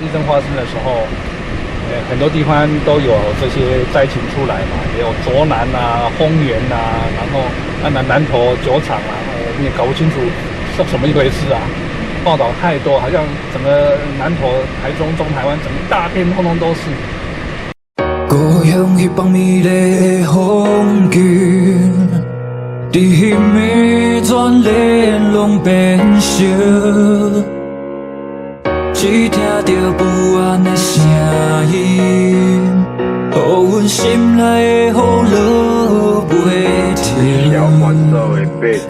地震发生的时候，很多地方都有这些灾情出来嘛，也有卓南啊、丰原啊，然后南投酒厂啊，我们也搞不清楚是什么一回事啊。报道太多，好像整个南投、台中、中台湾整个大片通通都是。故乡迄方美丽的风景，伫迄暝全连拢变色。只听到不安的声音，予阮心内的雨落袂停。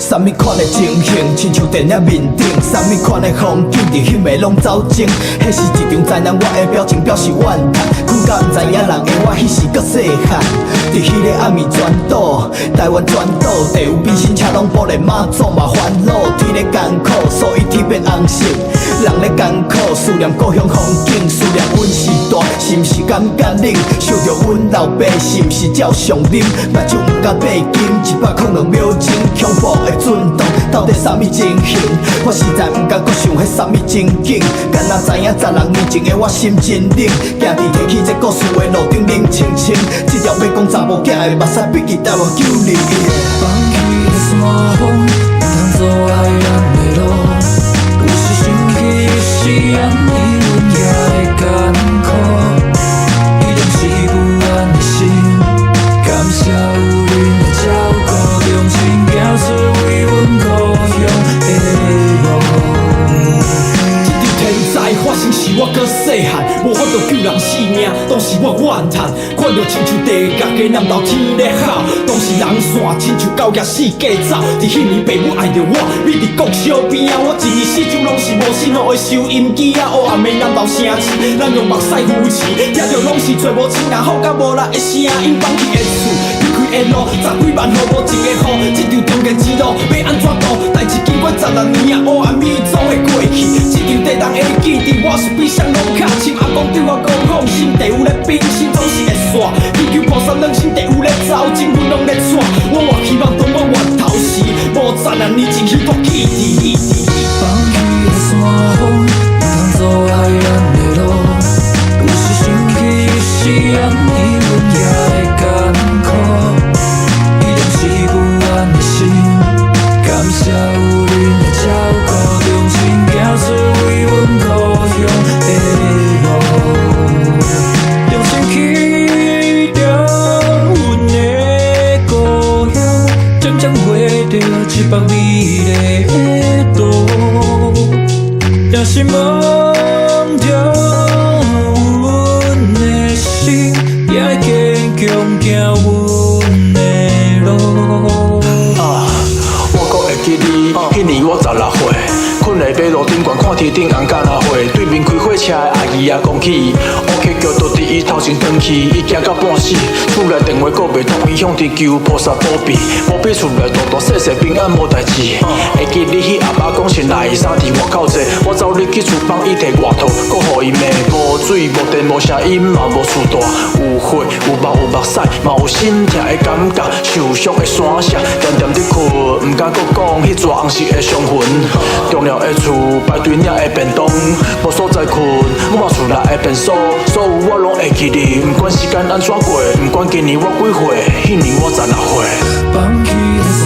什么款的情形，亲像电影面顶；什么款的风景，伫迄暝拢走精。迄是一场灾难，我的表情表示怨叹。困到毋知影人的我，迄时搁细汉。伫迄个暗暝全岛，台湾全岛，地有变身车拢玻璃马祖嘛烦恼。天咧艰苦，所以天变红色。人咧艰苦，思念故乡风景，思念阮时代，是毋是感觉冷？想着阮老爸是毋是照常啉？目睭毋敢闭紧，102秒前，恐怖的震动，到底啥物情形？我实在毋敢搁想迄啥物情景。敢若知影10年前的我心真冷，行伫提起这故事的路顶冷清清，这条要讲查某囝的目屎笔记台湾921。放弃的山峰，不通阻碍咱的路。有时想起是安尼，阮也会艰苦。伊拢是不安的心，感谢有恁的照顾，用心行出为阮故乡的路。天灾发生时我搁细汉，无法度救人性命，当时我怨叹，看着亲像地角加南投天咧好，当时人线亲像狗野四界走，伫迄年爸母爱着我，秘伫国小边仔，我一年四周拢是无信号的收音机啊，黑暗的南投城市，咱用目屎扶持，听着拢是找无亲人好甲无力的声音，放弃的厝，离开的路，10几万户无一个户，这条中间之路要安怎度？代志经过16年啊，黑暗迷踪的过去，这场地动会记伫我手臂上拢卡深，阿公对我讲放心，地有咧变，心总是会煞，祈求菩萨软心，地有咧走，情分拢咧带，我越希望当我源头时，无12年前迄个记忆。放弃的山峰，不通阻碍咱的路，有时想起是安尼，阮也会艰苦。伊拢是不安的心，感谢有恁的照顾，用心行出为阮故乡的路，用心去着阮的故乡，渐渐回到100美丽的路，也是梦着阮的心，也会坚强行阮的路。我阁会记你，迄年我16岁，困在马路顶悬看天顶红甲若花，对面开火车的阿姨也讲起，乌溪桥都伫伊头前转去，伊惊到半死，厝内电话阁袂通，伊向天求菩萨保庇，保庇厝内大大细细平安无代志。会记你迄阿爸讲穿内衫伫外口坐，我走入去厨房，伊摕外套，阁互伊骂，无水无电无声音嘛无厝大，有火有肉有目屎，嘛有心痛的感觉，受伤的山石，点点伫困，毋敢阁讲迄逝红色的伤痕。重要的厝排队领的便当，无所在困，我厝内的便所，所有我拢会记你，毋管时间安怎过，毋管今年我几岁，迄年我16岁。放弃的山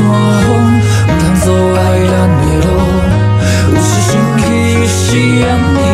峰，不通阻碍咱的路，有时想起是安尼。